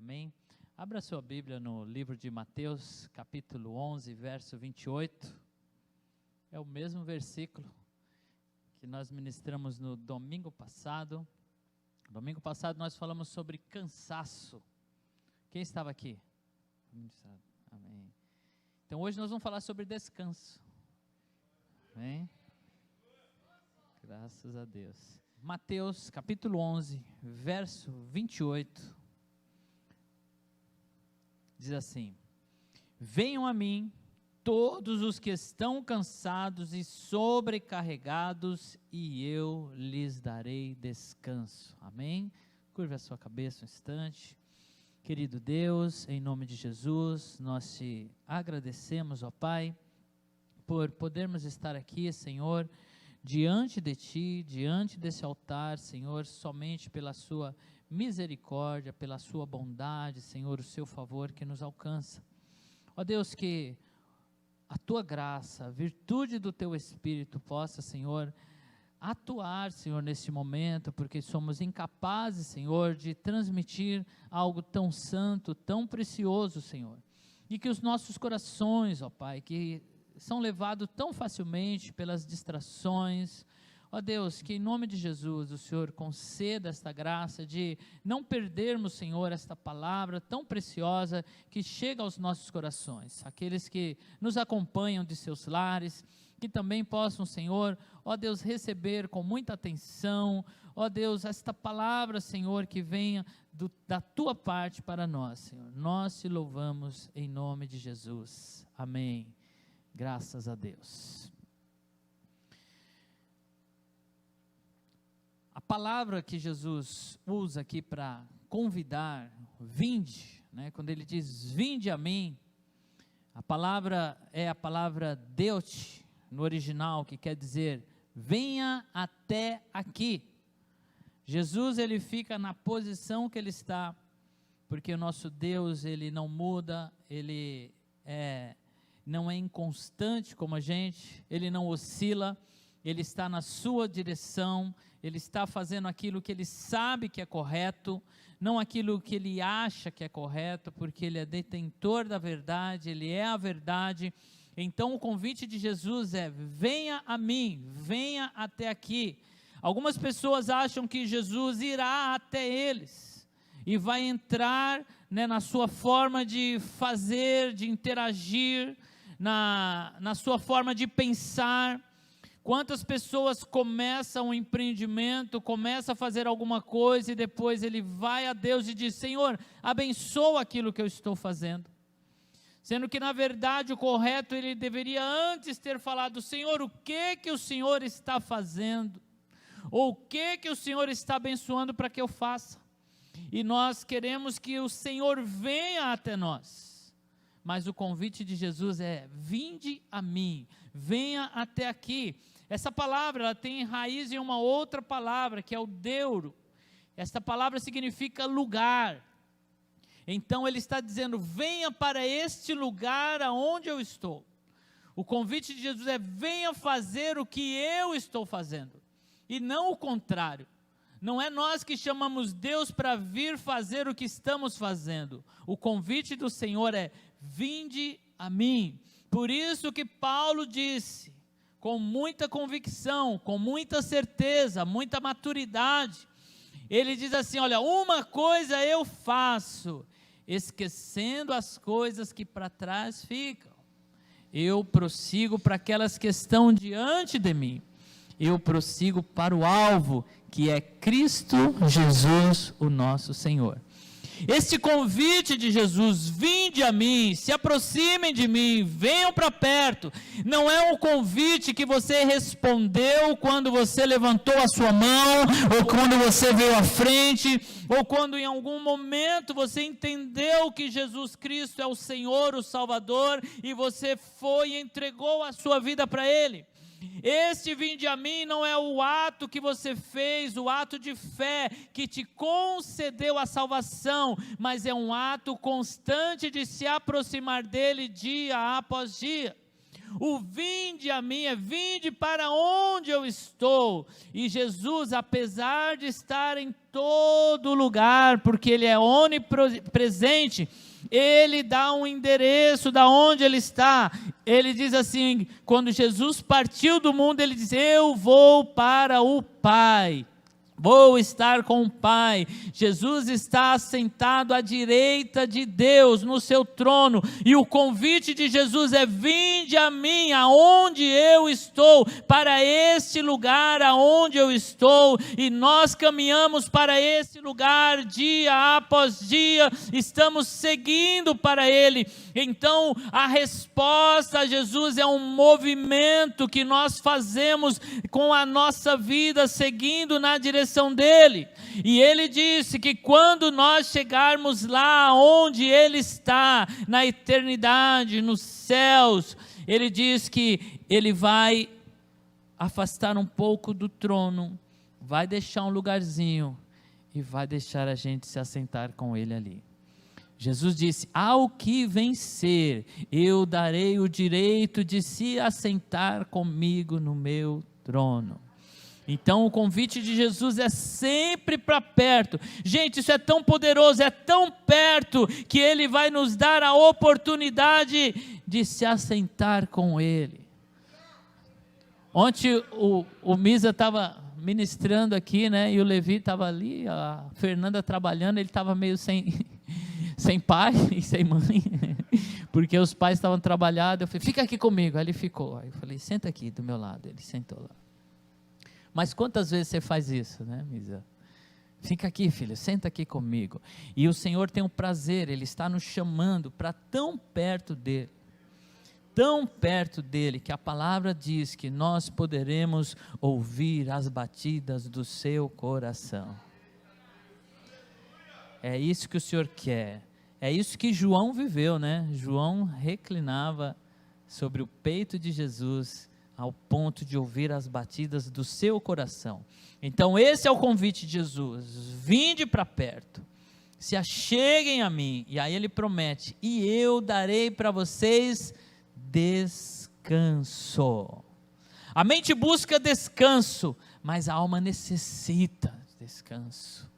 Amém? Abra sua Bíblia no livro de Mateus, capítulo 11, verso 28. É o mesmo versículo que nós ministramos no domingo passado. Domingo passado nós falamos sobre cansaço. Quem estava aqui? Amém. Então hoje nós vamos falar sobre descanso. Amém? Graças a Deus. Mateus capítulo 11, verso 28. Diz assim: venham a mim todos os que estão cansados e sobrecarregados, e eu lhes darei descanso. Amém? Curva a sua cabeça um instante. Querido Deus, em nome de Jesus, nós te agradecemos, ó Pai, por podermos estar aqui, Senhor, diante de Ti, diante desse altar, Senhor, somente pela Sua misericórdia, pela Sua bondade, Senhor, o Seu favor que nos alcança. Ó Deus, que a Tua graça, a virtude do Teu Espírito possa, Senhor, atuar, Senhor, nesse momento, porque somos incapazes, Senhor, de transmitir algo tão santo, tão precioso, Senhor. E que os nossos corações, ó Pai, que são levados tão facilmente pelas distrações, ó Deus, que em nome de Jesus o Senhor conceda esta graça de não perdermos, Senhor, esta palavra tão preciosa que chega aos nossos corações. Aqueles que nos acompanham de seus lares, que também possam, Senhor, ó Deus, receber com muita atenção, ó Deus, esta palavra, Senhor, que venha da Tua parte para nós, Senhor. Nós te louvamos em nome de Jesus. Amém. Graças a Deus. A palavra que Jesus usa aqui para convidar, vinde, né, quando ele diz vinde a mim, a palavra é a palavra Deute, no original, que quer dizer venha até aqui. Jesus, ele fica na posição que ele está, porque o nosso Deus, ele não muda, ele não é inconstante como a gente, ele não oscila, ele está na sua direção, ele está fazendo aquilo que ele sabe que é correto, não aquilo que ele acha que é correto, porque ele é detentor da verdade, ele é a verdade. Então o convite de Jesus é: venha a mim, venha até aqui. Algumas pessoas acham que Jesus irá até eles e vai entrar, né, na sua forma de fazer, de interagir, na sua forma de pensar. Quantas pessoas começam um empreendimento, começam a fazer alguma coisa e depois ele vai a Deus e diz: Senhor, abençoa aquilo que eu estou fazendo. Sendo que na verdade o correto, ele deveria antes ter falado: Senhor, o que o Senhor está fazendo? Ou o que o Senhor está abençoando para que eu faça? E nós queremos que o Senhor venha até nós. Mas o convite de Jesus é: vinde a mim, venha até aqui. Essa palavra, ela tem raiz em uma outra palavra, que é o deuro. Esta palavra significa lugar. Então ele está dizendo: venha para este lugar aonde eu estou. O convite de Jesus é: venha fazer o que eu estou fazendo, e não o contrário. Não é nós que chamamos Deus para vir fazer o que estamos fazendo. O convite do Senhor é: vinde a mim. Por isso que Paulo disse, com muita convicção, com muita certeza, muita maturidade, ele diz assim: olha, uma coisa eu faço, esquecendo as coisas que para trás ficam, eu prossigo para aquelas que estão diante de mim, eu prossigo para o alvo, que é Cristo Jesus, o nosso Senhor. Este convite de Jesus: vinde a mim, se aproximem de mim, venham para perto, não é um convite que você respondeu quando você levantou a sua mão, ou quando você veio à frente, ou quando em algum momento você entendeu que Jesus Cristo é o Senhor, o Salvador, e você foi e entregou a sua vida para Ele. Este vinde a mim não é o ato que você fez, o ato de fé que te concedeu a salvação, mas é um ato constante de se aproximar dele dia após dia. O vinde a mim é vinde para onde eu estou. E Jesus, apesar de estar em todo lugar, porque Ele é onipresente, Ele dá um endereço da onde Ele está. Ele diz assim, quando Jesus partiu do mundo, Ele diz, eu vou para o Pai. Vou estar com o Pai. Jesus está assentado à direita de Deus no seu trono, e o convite de Jesus é: vinde a mim, aonde eu estou, para este lugar aonde eu estou, e nós caminhamos para esse lugar dia após dia, estamos seguindo para Ele. Então a resposta a Jesus é um movimento que nós fazemos com a nossa vida, seguindo na direção dele. E ele disse que quando nós chegarmos lá onde ele está, na eternidade, nos céus, ele diz que ele vai afastar um pouco do trono, vai deixar um lugarzinho e vai deixar a gente se assentar com ele ali. Jesus disse: ao que vencer, eu darei o direito de se assentar comigo no meu trono. Então o convite de Jesus é sempre para perto. Gente, isso é tão poderoso, é tão perto, que Ele vai nos dar a oportunidade de se assentar com Ele. Ontem o Misa estava ministrando aqui, né, e o Levi estava ali, a Fernanda trabalhando, ele estava meio sem pai e sem mãe, porque os pais estavam trabalhados. Eu falei: fica aqui comigo. Aí ele ficou. Aí eu falei: senta aqui do meu lado. Ele sentou lá. Mas quantas vezes você faz isso, né, Misa? Fica aqui, filho, senta aqui comigo. E o Senhor tem um prazer, Ele está nos chamando para tão perto dEle, que a palavra diz que nós poderemos ouvir as batidas do seu coração. É isso que o Senhor quer. É isso que João viveu, né? João reclinava sobre o peito de Jesus, ao ponto de ouvir as batidas do seu coração. Então esse é o convite de Jesus: vinde para perto, se acheguem a mim. E aí ele promete: e eu darei para vocês descanso. A mente busca descanso, mas a alma necessita descanso.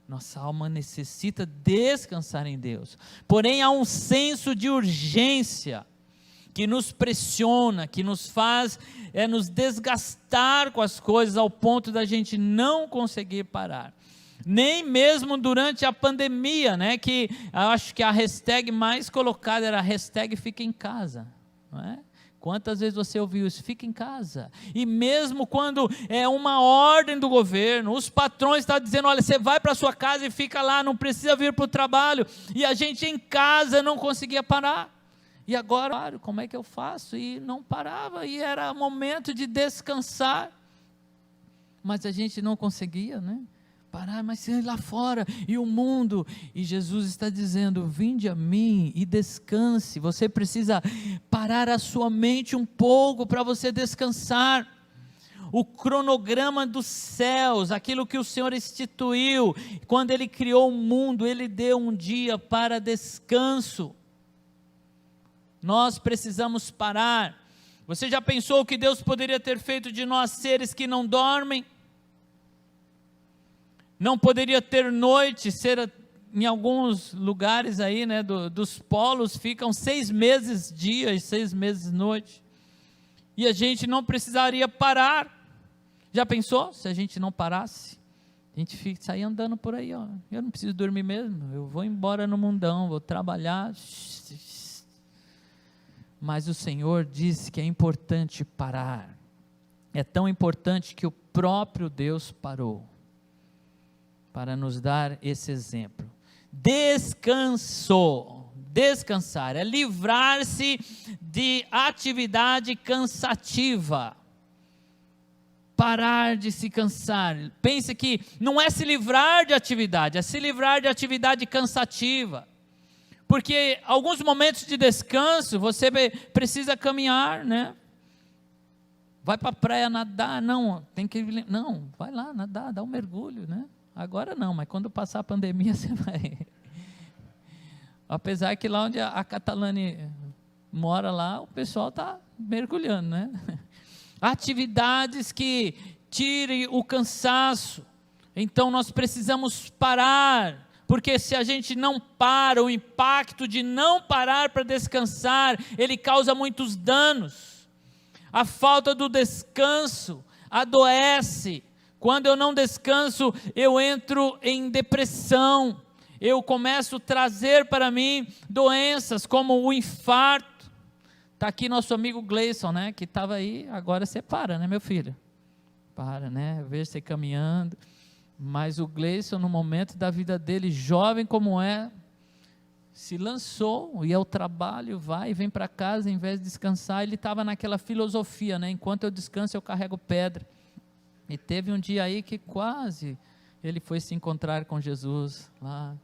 Nossa alma necessita descansar em Deus. Porém há um senso de urgência que nos pressiona, que nos faz nos desgastar com as coisas, ao ponto da gente não conseguir parar. Nem mesmo durante a pandemia, né, que eu acho que a hashtag mais colocada era a hashtag fica em casa, não é? Quantas vezes você ouviu isso? Fica em casa. E mesmo quando é uma ordem do governo, os patrões estão dizendo: olha, você vai para a sua casa e fica lá, não precisa vir para o trabalho, e a gente em casa não conseguia parar. E agora, como é que eu faço? E não parava, e era momento de descansar, mas a gente não conseguia, né? Parar, mas lá fora, e o mundo, e Jesus está dizendo: vinde a mim e descanse. Você precisa parar a sua mente um pouco para você descansar. O cronograma dos céus, aquilo que o Senhor instituiu, quando Ele criou o mundo, Ele deu um dia para descanso. Nós precisamos parar. Você já pensou o que Deus poderia ter feito de nós, seres que não dormem? Não poderia ter noite, em alguns lugares aí, né, dos polos, ficam 6 meses dia e 6 meses noite, e a gente não precisaria parar. Já pensou se a gente não parasse? A gente sair andando por aí, ó. Eu não preciso dormir mesmo, eu vou embora no mundão, vou trabalhar. Mas o Senhor disse que é importante parar. É tão importante que o próprio Deus parou para nos dar esse exemplo. Descansar é livrar-se de atividade cansativa. Parar de se cansar. Pense que não é se livrar de atividade, é se livrar de atividade cansativa. Porque alguns momentos de descanso você precisa caminhar, né? Vai para a praia nadar, não, vai lá nadar, dá um mergulho, né? Agora não, mas quando passar a pandemia você vai. Apesar que lá onde a Catalane mora lá, o pessoal está mergulhando, né? Atividades que tirem o cansaço. Então nós precisamos parar, porque se a gente não para, o impacto de não parar para descansar, ele causa muitos danos. A falta do descanso adoece. Quando eu não descanso, eu entro em depressão. Eu começo a trazer para mim doenças como o infarto. Está aqui nosso amigo Gleison, né, que estava aí. Agora você para, né, meu filho? Para, né? Eu vejo você caminhando. Mas o Gleison, no momento da vida dele, jovem como é, se lançou, ia ao trabalho, vai e vem para casa, em vez de descansar, ele estava naquela filosofia, né? Enquanto eu descanso, eu carrego pedra. E teve um dia aí que quase ele foi se encontrar com Jesus lá.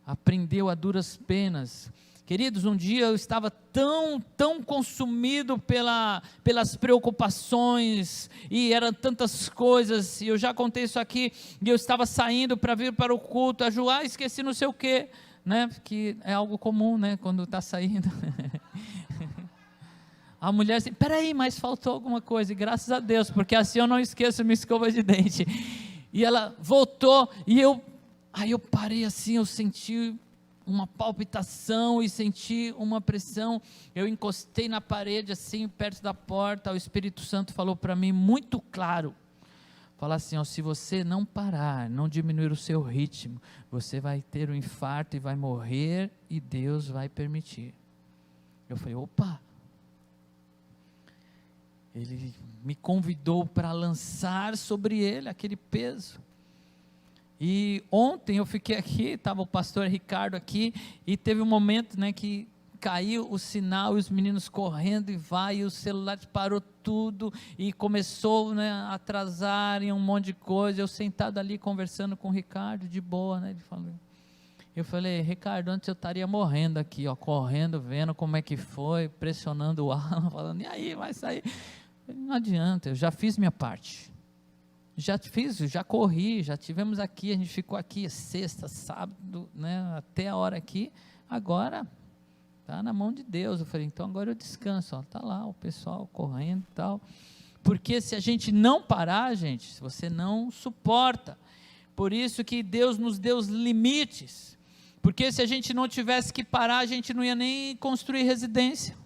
Aprendeu a duras penas. Queridos, um dia eu estava tão consumido pelas preocupações, e eram tantas coisas, e eu já contei isso aqui, e eu estava saindo para vir para o culto, esqueci não sei o quê, né, que é algo comum, né, quando está saindo, a mulher assim, peraí, mas faltou alguma coisa, e graças a Deus, porque assim eu não esqueço minha escova de dente, e ela voltou, aí eu parei assim, eu senti uma palpitação e senti uma pressão, eu encostei na parede assim, perto da porta, o Espírito Santo falou para mim muito claro, fala assim, ó, se você não parar, não diminuir o seu ritmo, você vai ter um infarto e vai morrer, e Deus vai permitir. Eu falei, opa, ele me convidou para lançar sobre ele aquele peso. E ontem eu fiquei aqui, estava o pastor Ricardo aqui, e teve um momento, né, que caiu o sinal, e os meninos correndo, e o celular parou tudo, e começou, né, a atrasar em um monte de coisa, eu sentado ali conversando com o Ricardo, de boa, né, eu falei, Ricardo, antes eu estaria morrendo aqui, ó, correndo, vendo como é que foi, pressionando o Alan, falando, e aí, vai sair? Não adianta, eu já fiz minha parte. Já corri, já tivemos aqui, a gente ficou aqui sexta, sábado, né, até a hora aqui, agora está na mão de Deus. Eu falei, então agora eu descanso, está lá o pessoal correndo e tal, porque se a gente não parar, gente, se você não suporta, por isso que Deus nos deu os limites, porque se a gente não tivesse que parar, a gente não ia nem construir residência.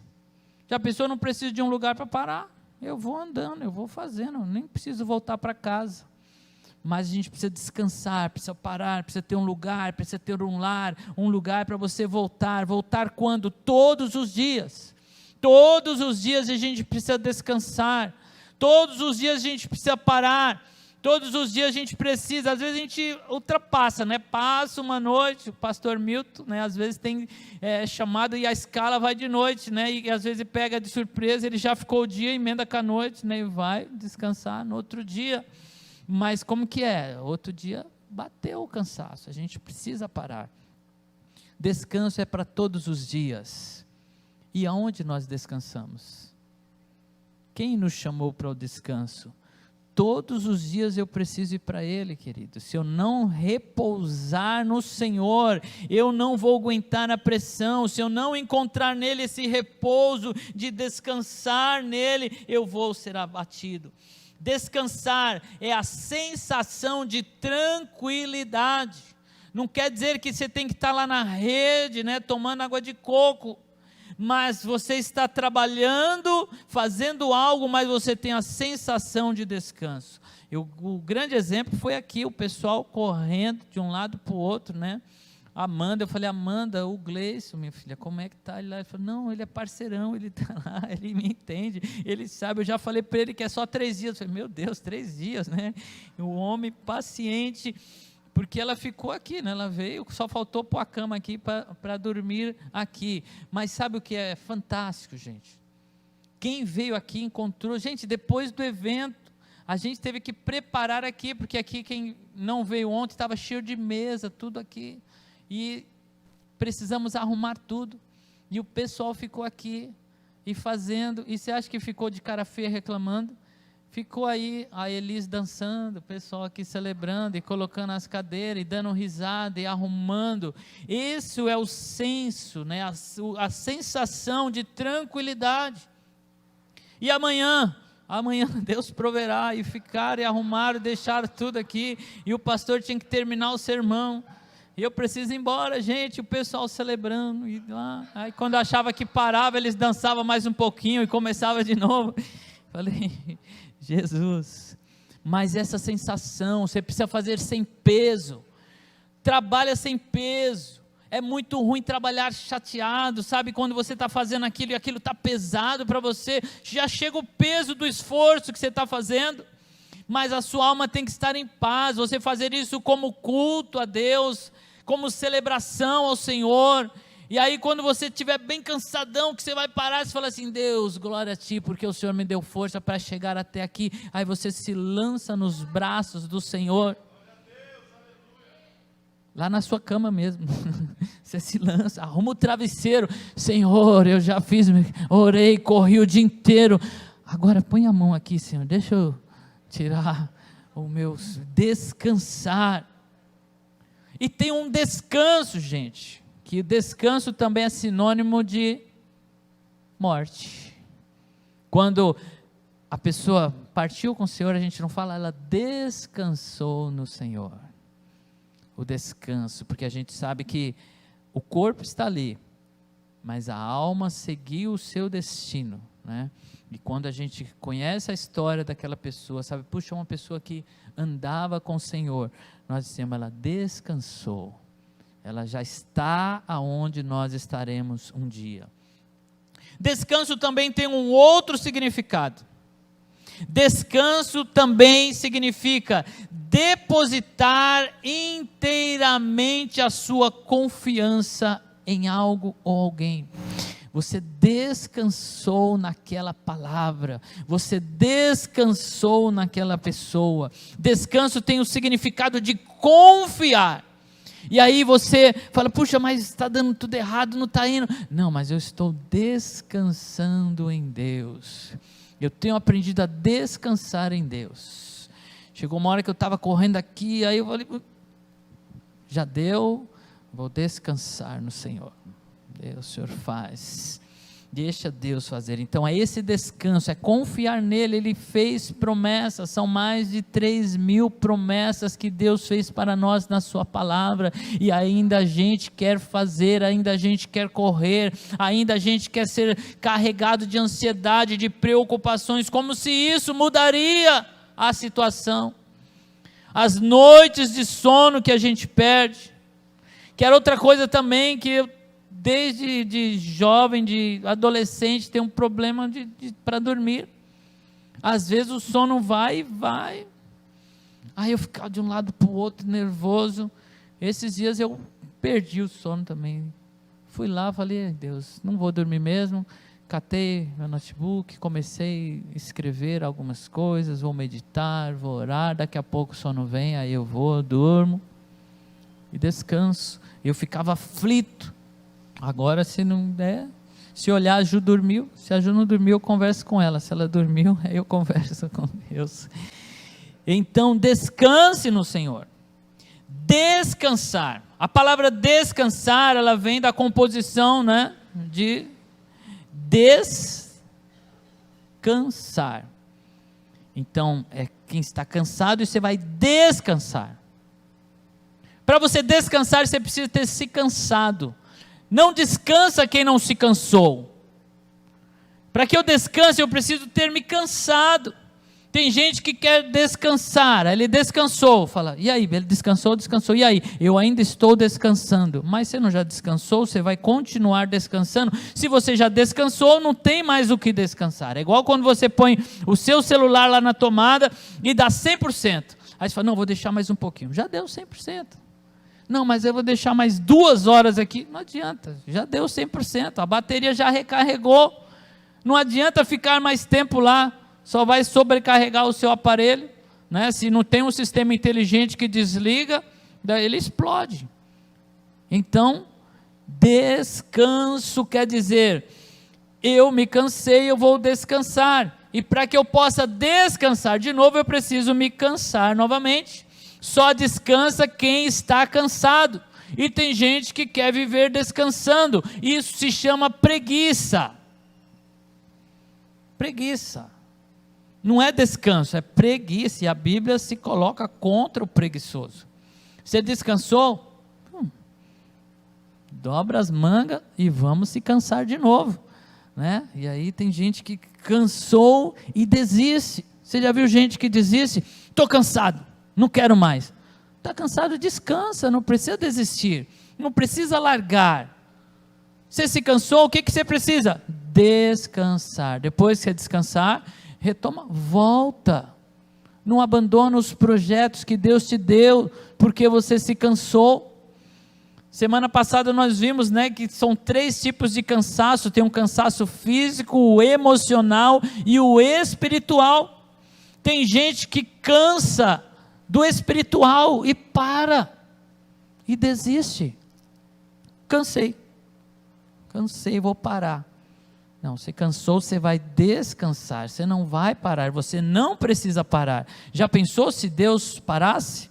Já pensou, não precisa de um lugar para parar, eu vou andando, eu vou fazendo, nem preciso voltar para casa, mas a gente precisa descansar, precisa parar, precisa ter um lugar, precisa ter um lar, um lugar para você voltar quando? Todos os dias a gente precisa descansar, todos os dias a gente precisa parar, todos os dias a gente precisa, às vezes a gente ultrapassa, né, passa uma noite, o pastor Milton, né, às vezes tem chamado e a escala vai de noite, né, e às vezes pega de surpresa, ele já ficou o dia, emenda com a noite, né, e vai descansar no outro dia, mas como que é? Outro dia bateu o cansaço, a gente precisa parar. Descanso é para todos os dias. E aonde nós descansamos? Quem nos chamou para o descanso? Todos os dias eu preciso ir para Ele, querido. Se eu não repousar no Senhor, eu não vou aguentar a pressão. Se eu não encontrar nele esse repouso de descansar nele, eu vou ser abatido. Descansar é a sensação de tranquilidade. Não quer dizer que você tem que estar lá na rede, né, tomando água de coco, mas você está trabalhando, fazendo algo, mas você tem a sensação de descanso. O grande exemplo foi aqui, o pessoal correndo de um lado para o outro, né? Amanda, eu falei, Amanda, o Gleison, minha filha, como é que está? Ele falou, não, ele é parceirão, ele está lá, ele me entende, ele sabe, eu já falei para ele que é só 3 dias, eu falei, meu Deus, 3 dias, né? O homem paciente, porque ela ficou aqui, né? Ela veio, só faltou pôr a cama aqui para dormir aqui, mas sabe o que é fantástico, gente? Quem veio aqui encontrou, gente, depois do evento, a gente teve que preparar aqui, porque aqui quem não veio ontem, estava cheio de mesa, tudo aqui, e precisamos arrumar tudo, e o pessoal ficou aqui, e fazendo, e você acha que ficou de cara feia reclamando? Ficou aí a Elis dançando, o pessoal aqui celebrando e colocando as cadeiras e dando risada e arrumando. Isso é o senso, né? A sensação de tranquilidade. E amanhã Deus proverá, e ficaram e arrumaram, deixaram tudo aqui, e o pastor tinha que terminar o sermão, e eu preciso ir embora, gente, o pessoal celebrando, e lá, aí quando eu achava que parava, eles dançavam mais um pouquinho, e começava de novo. Falei, Jesus, mas essa sensação, você precisa fazer sem peso, trabalha sem peso. É muito ruim trabalhar chateado, sabe, quando você está fazendo aquilo e aquilo está pesado para você, já chega o peso do esforço que você está fazendo, mas a sua alma tem que estar em paz, você fazer isso como culto a Deus, como celebração ao Senhor. E aí quando você estiver bem cansadão, que você vai parar, você fala assim, Deus, glória a Ti, porque o Senhor me deu força para chegar até aqui. Aí você se lança nos braços do Senhor, lá na sua cama mesmo, você se lança, arruma o travesseiro, Senhor, eu já fiz, orei, corri o dia inteiro, agora põe a mão aqui, Senhor, deixa eu tirar o meu, descansar. E tem um descanso, gente, que descanso também é sinônimo de morte. Quando a pessoa partiu com o Senhor, a gente não fala, ela descansou no Senhor. O descanso, porque a gente sabe que o corpo está ali, mas a alma seguiu o seu destino, né? E quando a gente conhece a história daquela pessoa, sabe, puxa, uma pessoa que andava com o Senhor, nós dizemos, ela descansou, ela já está aonde nós estaremos um dia. Descanso também tem um outro significado. Descanso também significa depositar inteiramente a sua confiança em algo ou alguém. Você descansou naquela palavra, você descansou naquela pessoa. Descanso tem o significado de confiar. E aí você fala, puxa, mas está dando tudo errado, não está indo. Não, mas eu estou descansando em Deus. Eu tenho aprendido a descansar em Deus. Chegou uma hora que eu estava correndo aqui, aí eu falei, já deu, vou descansar no Senhor. Deus, o Senhor faz, deixa Deus fazer. Então é esse descanso, é confiar nele. Ele fez promessas, são mais de 3.000 promessas que Deus fez para nós na sua palavra, e ainda a gente quer fazer, ainda a gente quer correr, ainda a gente quer ser carregado de ansiedade, de preocupações, como se isso mudaria a situação. As noites de sono que a gente perde, que era outra coisa também que eu, desde de jovem, de adolescente, tem um problema para dormir. Às vezes o sono vai e vai. Aí eu ficava de um lado para o outro, nervoso. Esses dias eu perdi o sono também. Fui lá, falei, Deus, não vou dormir mesmo. Catei meu notebook, comecei a escrever algumas coisas, vou meditar, vou orar. Daqui a pouco o sono vem, aí eu vou, durmo e descanso. Eu ficava aflito. Agora, se não der, se olhar, a Ju dormiu. Se a Ju não dormiu, eu converso com ela. Se ela dormiu, aí eu converso com Deus. Então, descanse no Senhor. Descansar. A palavra descansar, ela vem da composição, né, de descansar. Então, é quem está cansado e você vai descansar. Para você descansar, você precisa ter se cansado. Não descansa quem não se cansou. Para que eu descanse, eu preciso ter me cansado. Tem gente que quer descansar, ele descansou, fala, e aí, ele descansou, e aí, eu ainda estou descansando. Mas você não já descansou, você vai continuar descansando. Se você já descansou, não tem mais o que descansar. É igual quando você põe o seu celular lá na tomada e dá 100%. Aí você fala, não, vou deixar mais um pouquinho. Já deu 100%. Não, mas eu vou deixar mais 2 horas aqui. Não adianta, já deu 100%, a bateria já recarregou. Não adianta ficar mais tempo lá, só vai sobrecarregar o seu aparelho, né? Se não tem um sistema inteligente que desliga, daí ele explode. Então, descanso quer dizer, eu me cansei, eu vou descansar. e para que eu possa descansar de novo, eu preciso me cansar novamente. Só descansa quem está cansado. E tem gente que quer viver descansando. Isso se chama preguiça. Preguiça. Não é descanso, é preguiça. E a Bíblia se coloca contra o preguiçoso. Você descansou? Dobra as mangas e vamos se cansar de novo, né? E aí tem gente que cansou e desiste. Você já viu gente que desiste? Estou cansado, não quero mais. Está cansado, descansa, não precisa desistir, não precisa largar. Você se cansou, o que você precisa? Descansar. Depois que você descansar, retoma, volta. Não abandona os projetos que Deus te deu, porque você se cansou. Semana passada nós vimos, né, que são 3 tipos de cansaço. Tem um cansaço físico, o emocional e o espiritual. Tem gente que cansa do espiritual e para, e desiste. Cansei, vou parar. Não, você cansou, você vai descansar, você não vai parar, você não precisa parar. Já pensou se Deus parasse?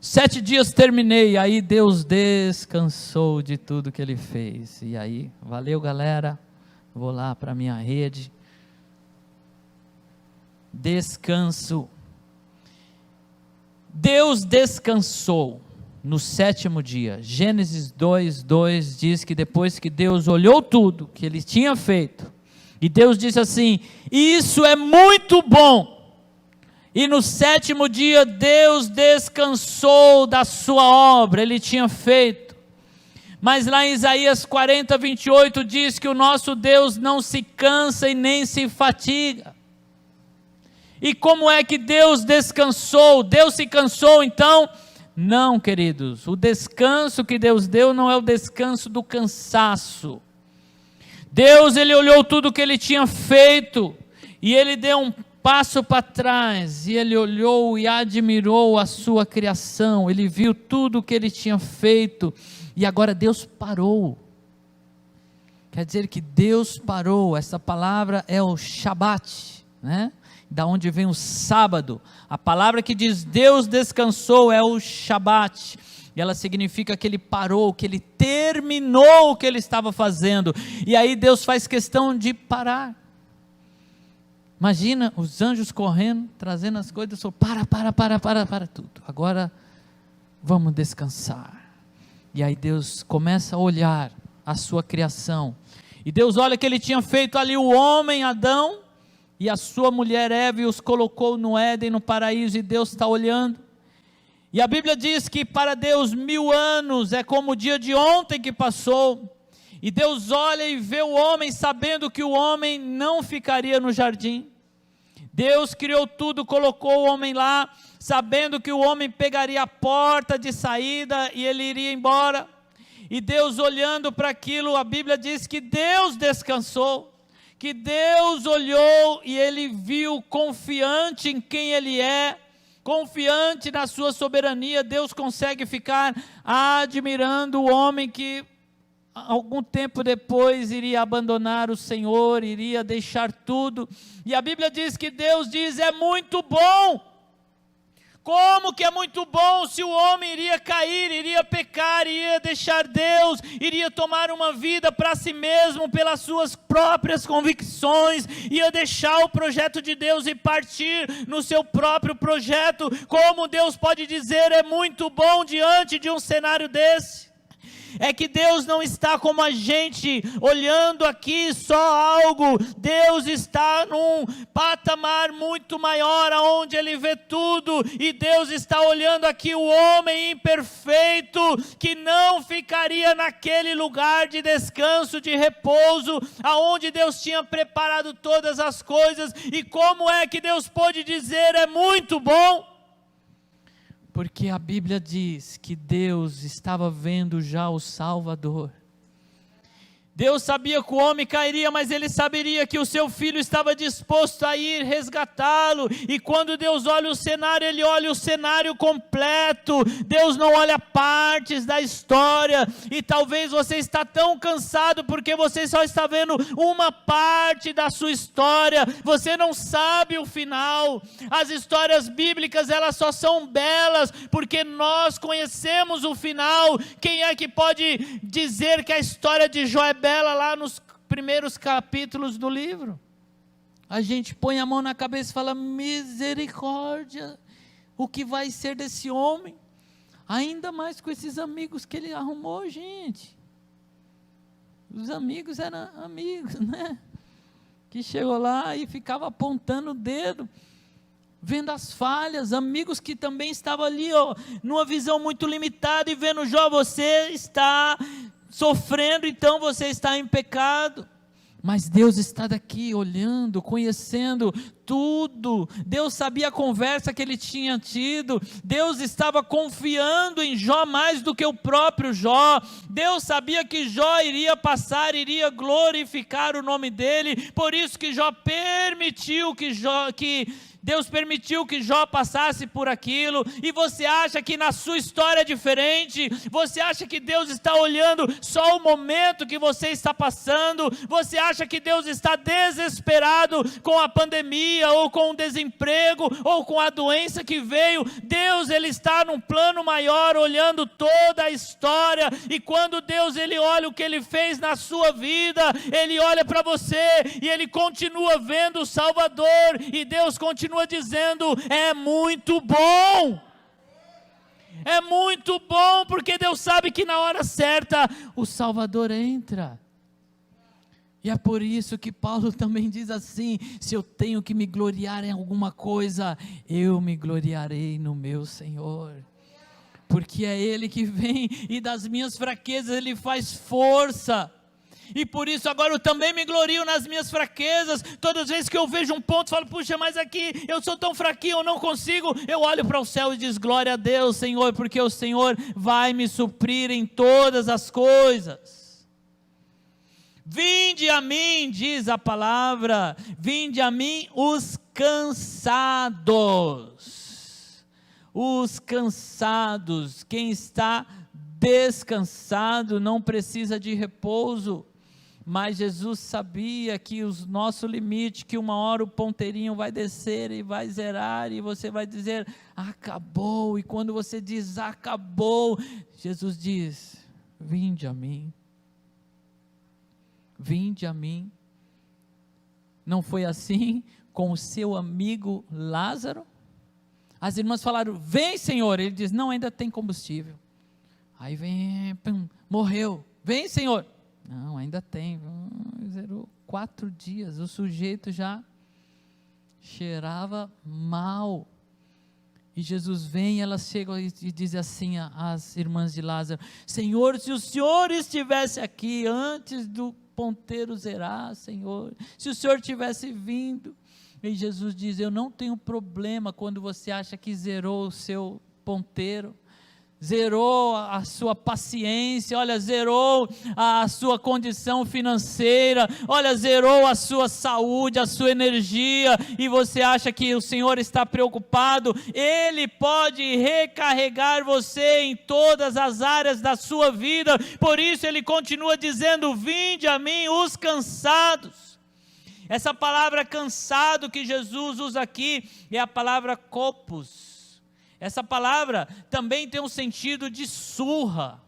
7 dias terminei, aí Deus descansou de tudo que Ele fez. E aí, valeu galera, vou lá para a minha rede. Descanso. Deus descansou no 7º dia. Gênesis 2:2 diz que depois que Deus olhou tudo que Ele tinha feito, e Deus disse assim: isso é muito bom. E no 7º dia Deus descansou da sua obra, Ele tinha feito. Mas lá em Isaías 40:28 diz que o nosso Deus não se cansa e nem se fatiga. E como é que Deus descansou? Deus se cansou então? Não, queridos, o descanso que Deus deu não é o descanso do cansaço. Deus, Ele olhou tudo que Ele tinha feito, e Ele deu um passo para trás, e Ele olhou e admirou a sua criação, Ele viu tudo o que Ele tinha feito, e agora Deus parou. Quer dizer que Deus parou. Essa palavra é o Shabat, né? Da onde vem o sábado. A palavra que diz Deus descansou é o Shabat, e ela significa que Ele parou, que Ele terminou o que Ele estava fazendo, e aí Deus faz questão de parar. Imagina os anjos correndo, trazendo as coisas, para tudo, agora vamos descansar. E aí Deus começa a olhar a sua criação, e Deus olha que Ele tinha feito ali o homem Adão, e a sua mulher Eva, e os colocou no Éden, no paraíso, e Deus está olhando, e a Bíblia diz que para Deus 1000 anos é como o dia de ontem que passou, e Deus olha e vê o homem, sabendo que o homem não ficaria no jardim. Deus criou tudo, colocou o homem lá, sabendo que o homem pegaria a porta de saída, e ele iria embora, e Deus olhando para aquilo, a Bíblia diz que Deus descansou, que Deus olhou e Ele viu, confiante em quem Ele é, confiante na sua soberania. Deus consegue ficar admirando o homem que algum tempo depois iria abandonar o Senhor, iria deixar tudo, e a Bíblia diz que Deus diz: é muito bom. Como que é muito bom se o homem iria cair, iria pecar, iria deixar Deus, iria tomar uma vida para si mesmo, pelas suas próprias convicções, ia deixar o projeto de Deus e partir no seu próprio projeto. Como Deus pode dizer é muito bom diante de um cenário desse? É que Deus não está como a gente, olhando aqui só algo. Deus está num patamar muito maior, onde Ele vê tudo, e Deus está olhando aqui o homem imperfeito, que não ficaria naquele lugar de descanso, de repouso, aonde Deus tinha preparado todas as coisas. E como é que Deus pôde dizer é muito bom? Porque a Bíblia diz que Deus estava vendo já o Salvador. Deus sabia que o homem cairia, mas Ele saberia que o seu filho estava disposto a ir resgatá-lo. E quando Deus olha o cenário, Ele olha o cenário completo. Deus não olha partes da história. E talvez você está tão cansado porque você só está vendo uma parte da sua história. Você não sabe o final. As histórias bíblicas, elas só são belas porque nós conhecemos o final. Quem é que pode dizer que a história de Jó é bela lá nos primeiros capítulos do livro? A gente põe a mão na cabeça e fala: misericórdia, o que vai ser desse homem? Ainda mais com esses amigos que ele arrumou, gente. Os amigos eram amigos, né? Que chegou lá e ficava apontando o dedo, vendo as falhas. Amigos que também estavam ali, ó, numa visão muito limitada e vendo: Jó, você está sofrendo, então você está em pecado. Mas Deus está daqui olhando, conhecendo tudo. Deus sabia a conversa que ele tinha tido. Deus estava confiando em Jó mais do que o próprio Jó. Deus sabia que Jó iria passar, iria glorificar o nome dele. Por isso que Jó permitiu que Deus permitiu que Jó passasse por aquilo. E você acha que na sua história é diferente? Você acha que Deus está olhando só o momento que você está passando? Você acha que Deus está desesperado com a pandemia, ou com o desemprego, ou com a doença que veio? Deus, Ele está num plano maior, olhando toda a história. E quando Deus, Ele olha o que Ele fez na sua vida, Ele olha para você e Ele continua vendo o Salvador. E Deus continua dizendo: é muito bom. É muito bom, porque Deus sabe que na hora certa o Salvador entra. E é por isso que Paulo também diz assim: se eu tenho que me gloriar em alguma coisa, eu me gloriarei no meu Senhor, porque é Ele que vem e das minhas fraquezas Ele faz força. E por isso agora eu também me glorio nas minhas fraquezas. Todas as vezes que eu vejo um ponto, falo: puxa, mas aqui eu sou tão fraquinho, eu não consigo. Eu olho para o céu e diz: glória a Deus, Senhor, porque o Senhor vai me suprir em todas as coisas. Vinde a mim, diz a palavra, vinde a mim os cansados. Os cansados. Quem está descansado não precisa de repouso. Mas Jesus sabia que o nosso limite, que uma hora o ponteirinho vai descer e vai zerar, e você vai dizer: acabou. E quando você diz acabou, Jesus diz: vinde a mim. Vinde a mim. Não foi assim com o seu amigo Lázaro? As irmãs falaram: vem, Senhor. Ele diz: não, ainda tem combustível. Aí vem, pum, morreu. Vem, Senhor. Não, ainda tem. Zerou 4 dias. O sujeito já cheirava mal. E Jesus vem, e elas chegam e dizem assim às irmãs de Lázaro: Senhor, se o Senhor estivesse aqui antes do ponteiro zerar, Senhor, se o Senhor tivesse vindo. E Jesus diz: eu não tenho problema quando você acha que zerou o seu ponteiro, zerou a sua paciência, olha, zerou a sua condição financeira, olha, zerou a sua saúde, a sua energia, e você acha que o Senhor está preocupado. Ele pode recarregar você em todas as áreas da sua vida. Por isso Ele continua dizendo: vinde a mim os cansados. Essa palavra cansado que Jesus usa aqui é a palavra kopos. Essa palavra também tem um sentido de surra.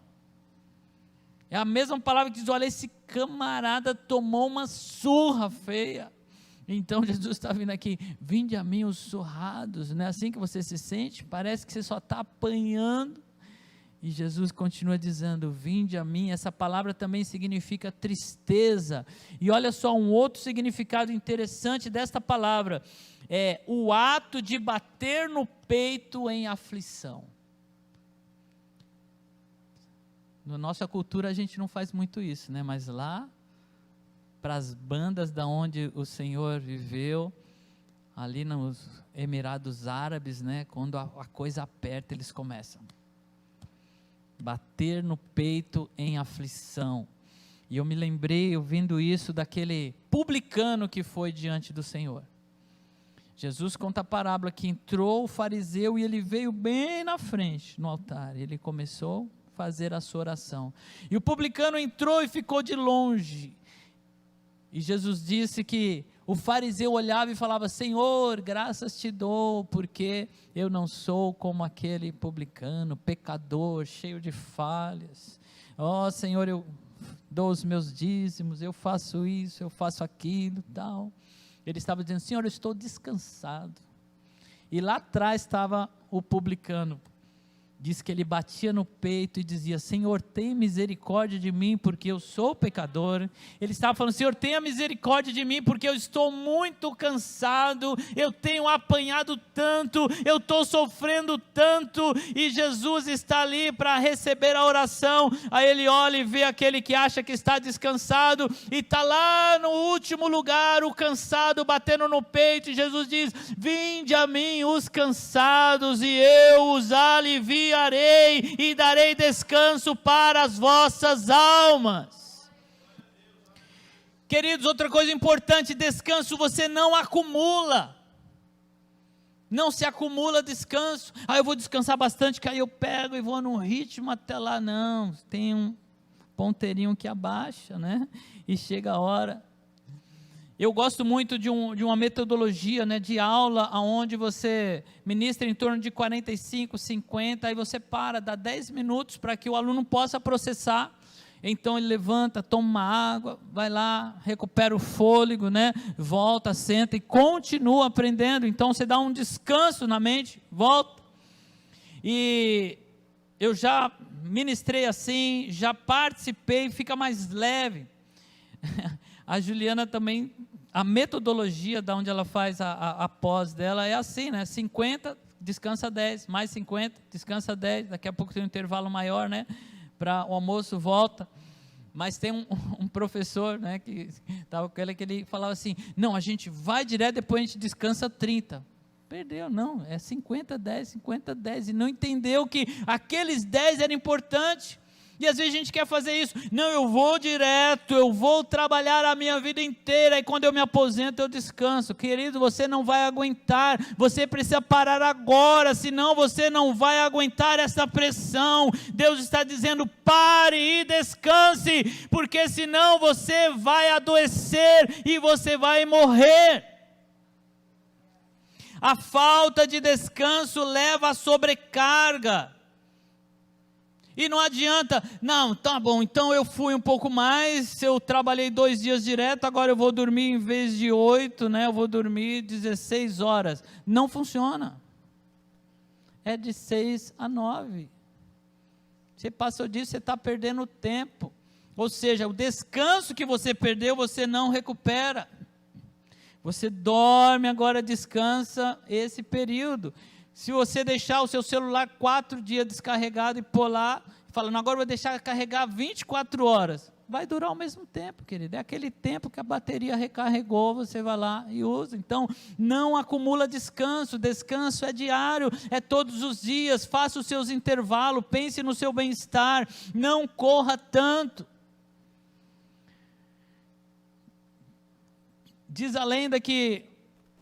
É a mesma palavra que diz: olha, esse camarada tomou uma surra feia. Então Jesus está vindo aqui: vinde a mim os surrados. Não é assim que você se sente? Parece que você só está apanhando. E Jesus continua dizendo: vinde a mim. Essa palavra também significa tristeza. E olha só, um outro significado interessante desta palavra é o ato de bater no peito em aflição. Na nossa cultura a gente não faz muito isso, né? Mas lá, para as bandas da onde o Senhor viveu, ali nos Emirados Árabes, né? Quando a coisa aperta, eles começam bater no peito em aflição. E eu me lembrei, ouvindo isso, daquele publicano que foi diante do Senhor. Jesus conta a parábola que entrou o fariseu e ele veio bem na frente, no altar. Ele começou a fazer a sua oração. E o publicano entrou e ficou de longe. E Jesus disse que o fariseu olhava e falava: Senhor, graças te dou, porque eu não sou como aquele publicano, pecador, cheio de falhas. Ó Senhor, eu dou os meus dízimos, eu faço isso, eu faço aquilo, tal. Ele estava dizendo: Senhor, eu estou descansado. E lá atrás estava o publicano. Diz que ele batia no peito e dizia: Senhor, tenha misericórdia de mim, porque eu sou pecador. Ele estava falando: Senhor, tenha misericórdia de mim, porque eu estou muito cansado, eu tenho apanhado tanto, eu estou sofrendo tanto, e Jesus está ali para receber a oração. Aí ele olha e vê aquele que acha que está descansado, e está lá no último lugar, o cansado batendo no peito, e Jesus diz: vinde a mim os cansados, e eu os aliviarei, e darei descanso para as vossas almas. Queridos, outra coisa importante: descanso você não acumula. Não se acumula descanso. Eu vou descansar bastante, que aí eu pego e vou num ritmo até lá. Não, tem um ponteirinho que abaixa, né? E chega a hora. Eu gosto muito de uma metodologia, né, de aula, onde você ministra em torno de 45, 50, aí você dá 10 minutos para que o aluno possa processar. Então ele levanta, toma uma água, vai lá, recupera o fôlego, né, volta, senta e continua aprendendo. Então você dá um descanso na mente, volta. E eu já ministrei assim, já participei, fica mais leve. A Juliana também, a metodologia da onde ela faz a pós dela é assim, né? 50, descansa 10, mais 50, descansa 10, daqui a pouco tem um intervalo maior, né? Para o almoço, volta. Mas tem um professor, né, que estava com ele, que ele falava assim: não, a gente vai direto, depois a gente descansa 30. Perdeu, não, é 50, 10, 50, 10, e não entendeu que aqueles 10 eram importantes. E às vezes a gente quer fazer isso: não, eu vou direto, eu vou trabalhar a minha vida inteira, e quando eu me aposento eu descanso. Querido, você não vai aguentar, você precisa parar agora, senão você não vai aguentar essa pressão. Deus está dizendo: pare e descanse, porque senão você vai adoecer e você vai morrer. A falta de descanso leva à sobrecarga. E não adianta: não, tá bom, então eu fui um pouco mais, eu trabalhei 2 dias direto, agora eu vou dormir em vez de 8, né, eu vou dormir 16 horas. Não funciona. É de 6 a 9. Você passou disso, você está perdendo tempo. Ou seja, o descanso que você perdeu, você não recupera. Você dorme, agora descansa esse período. Se você deixar o seu celular 4 dias descarregado e pôr lá, falando: agora eu vou deixar carregar 24 horas, vai durar o mesmo tempo, querido. É aquele tempo que a bateria recarregou, você vai lá e usa. Então, não acumula descanso. Descanso é diário, é todos os dias. Faça os seus intervalos, pense no seu bem-estar, não corra tanto. Diz a lenda que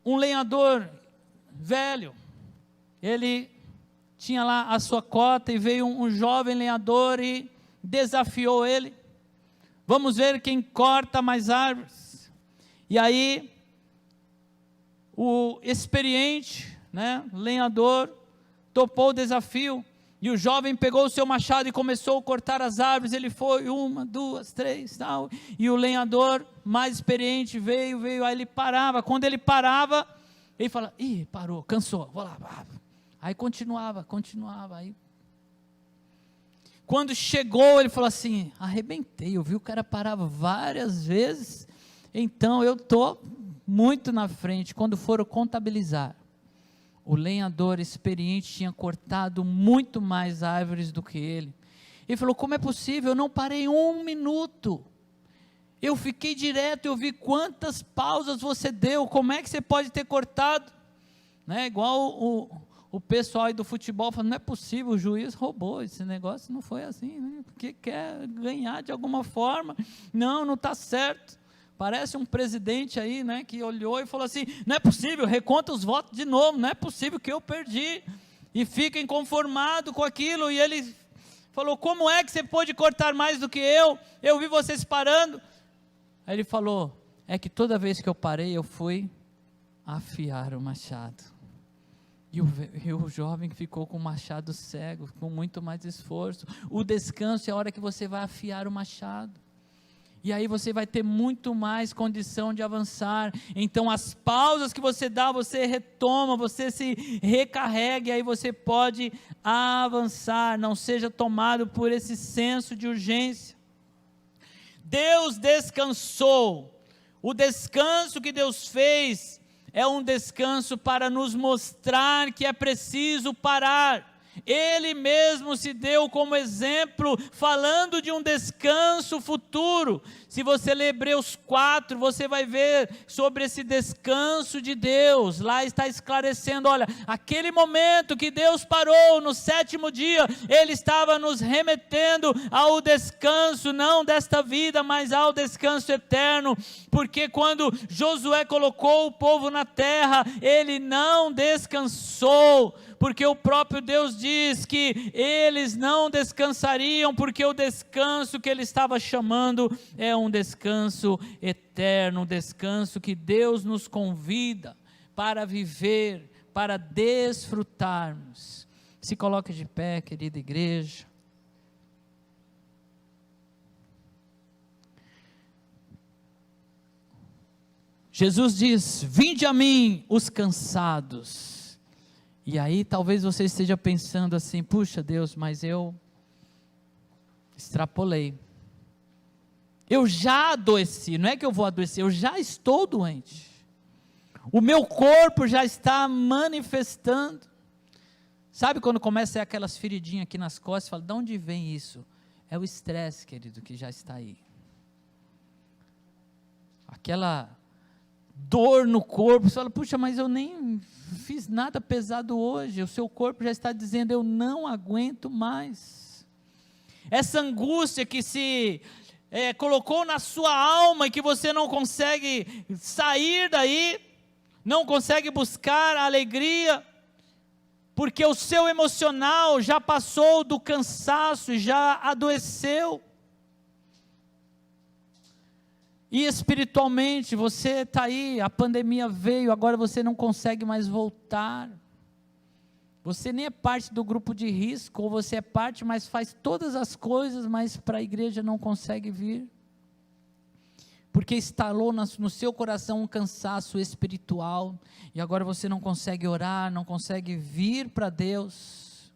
um lenhador velho, ele tinha lá a sua cota, e veio um jovem lenhador e desafiou ele: vamos ver quem corta mais árvores. E aí o experiente, né, lenhador, topou o desafio, e o jovem pegou o seu machado e começou a cortar as árvores. Ele foi 1, 2, 3, tal, e o lenhador mais experiente veio, aí ele parava. Quando ele parava, ele falava: ih, parou, cansou, vou lá. Aí continuava, aí. Quando chegou, ele falou assim: arrebentei, eu vi o cara parava várias vezes, então eu estou muito na frente. Quando foram contabilizar, o lenhador experiente tinha cortado muito mais árvores do que ele. Ele falou: como é possível? Eu não parei 1 minuto, eu fiquei direto, eu vi quantas pausas você deu, como é que você pode ter cortado? Né? Igual o pessoal aí do futebol falando, não é possível, o juiz roubou, esse negócio não foi assim, né? Porque quer ganhar de alguma forma, não está certo. Parece um presidente aí, né, que olhou e falou assim, não é possível, reconta os votos de novo, não é possível que eu perdi, e fica inconformado com aquilo, e ele falou, como é que você pôde cortar mais do que eu vi vocês parando. Aí ele falou, é que toda vez que eu parei, eu fui afiar o machado, e o jovem ficou com o machado cego, com muito mais esforço. O descanso é a hora que você vai afiar o machado, e aí você vai ter muito mais condição de avançar. Então as pausas que você dá, você retoma, você se recarrega, e aí você pode avançar, não seja tomado por esse senso de urgência. Deus descansou, o descanso que Deus fez, é um descanso para nos mostrar que é preciso parar. Ele mesmo se deu como exemplo, falando de um descanso futuro. Se você ler Hebreus 4, você vai ver sobre esse descanso de Deus. Lá está esclarecendo, olha, aquele momento que Deus parou no 7º dia, Ele estava nos remetendo ao descanso, não desta vida, mas ao descanso eterno, porque quando Josué colocou o povo na terra, ele não descansou, porque o próprio Deus diz que eles não descansariam, porque o descanso que Ele estava chamando é um descanso eterno, um descanso que Deus nos convida para viver, para desfrutarmos. Se coloque de pé, querida igreja. Jesus diz, vinde a mim os cansados. E aí talvez você esteja pensando assim, puxa Deus, mas eu extrapolei. Eu já adoeci, não é que eu vou adoecer, eu já estou doente. O meu corpo já está manifestando. Sabe quando começa a aquelas feridinhas aqui nas costas, fala, de onde vem isso? É o estresse, querido, que já está aí. Aquela dor no corpo, você fala, puxa, mas eu nem fiz nada pesado hoje, o seu corpo já está dizendo, eu não aguento mais. Essa angústia que se colocou na sua alma, e que você não consegue sair daí, não consegue buscar a alegria, porque o seu emocional já passou do cansaço, já adoeceu. E espiritualmente, você está aí, a pandemia veio, agora você não consegue mais voltar. Você nem é parte do grupo de risco, ou você é parte, mas faz todas as coisas, mas para a igreja não consegue vir. Porque instalou no seu coração um cansaço espiritual, e agora você não consegue orar, não consegue vir para Deus.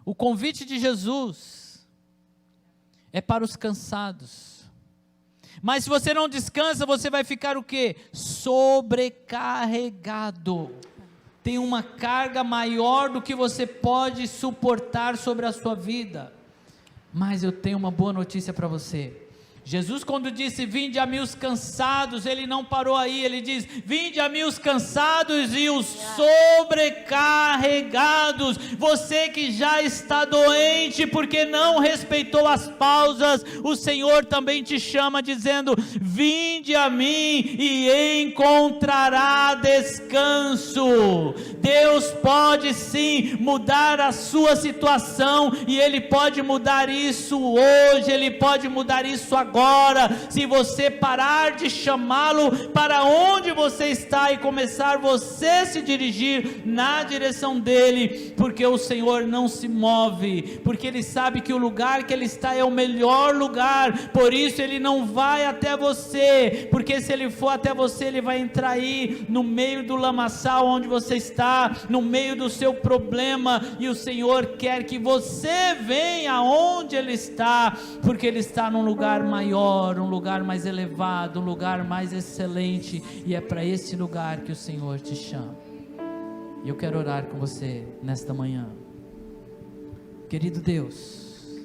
O convite de Jesus é para os cansados. Mas se você não descansa, você vai ficar o quê? Sobrecarregado. Tem uma carga maior do que você pode suportar sobre a sua vida. Mas eu tenho uma boa notícia para você. Jesus, quando disse, vinde a mim os cansados, Ele não parou aí, Ele diz, vinde a mim os cansados e os sobrecarregados. Você que já está doente, porque não respeitou as pausas, o Senhor também te chama, dizendo, vinde a mim e encontrará descanso. Deus pode sim mudar a sua situação, e Ele pode mudar isso hoje, Ele pode mudar isso agora, se você parar de chamá-lo para onde você está e começar você a se dirigir na direção dele, porque o Senhor não se move, porque Ele sabe que o lugar que Ele está é o melhor lugar, por isso Ele não vai até você, porque se Ele for até você, Ele vai entrar aí no meio do lamaçal onde você está, no meio do seu problema, e o Senhor quer que você venha aonde Ele está, porque Ele está num lugar maior, um lugar mais elevado, um lugar mais excelente, e é para esse lugar que o Senhor te chama. E eu quero orar com você nesta manhã. Querido Deus,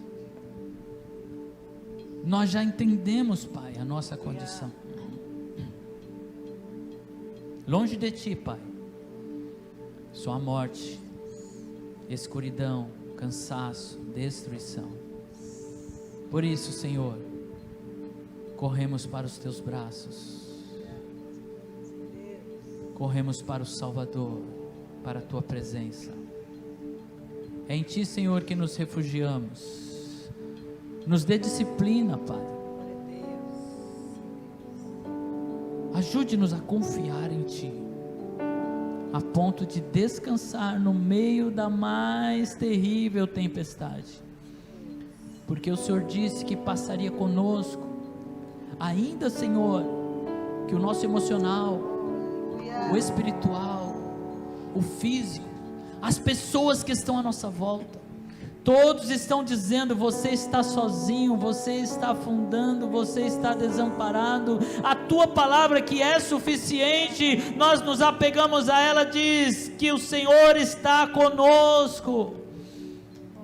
nós já entendemos, Pai, a nossa condição. Longe de Ti, Pai, só a morte escuridão, cansaço, destruição. Por isso, Senhor, corremos para os teus braços, corremos para o Salvador, para a tua presença. É em ti, Senhor, que nos refugiamos. Nos dê disciplina, Pai. Ajude-nos a confiar em ti, a ponto de descansar no meio da mais terrível tempestade, porque o Senhor disse que passaria conosco, ainda, Senhor, que o nosso emocional, o espiritual, o físico, as pessoas que estão à nossa volta, todos estão dizendo: você está sozinho, você está afundando, você está desamparado. A tua palavra, que é suficiente, nós nos apegamos a ela, diz que o Senhor está conosco,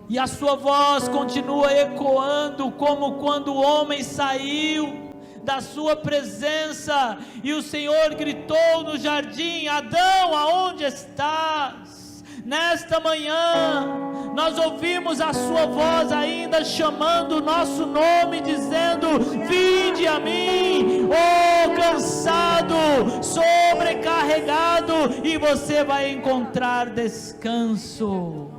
e a sua voz continua ecoando, como quando o homem saiu da sua presença, e o Senhor gritou no jardim: Adão, aonde estás? Nesta manhã, nós ouvimos a sua voz ainda chamando o nosso nome, dizendo: vinde a mim, oh cansado, sobrecarregado, e você vai encontrar descanso.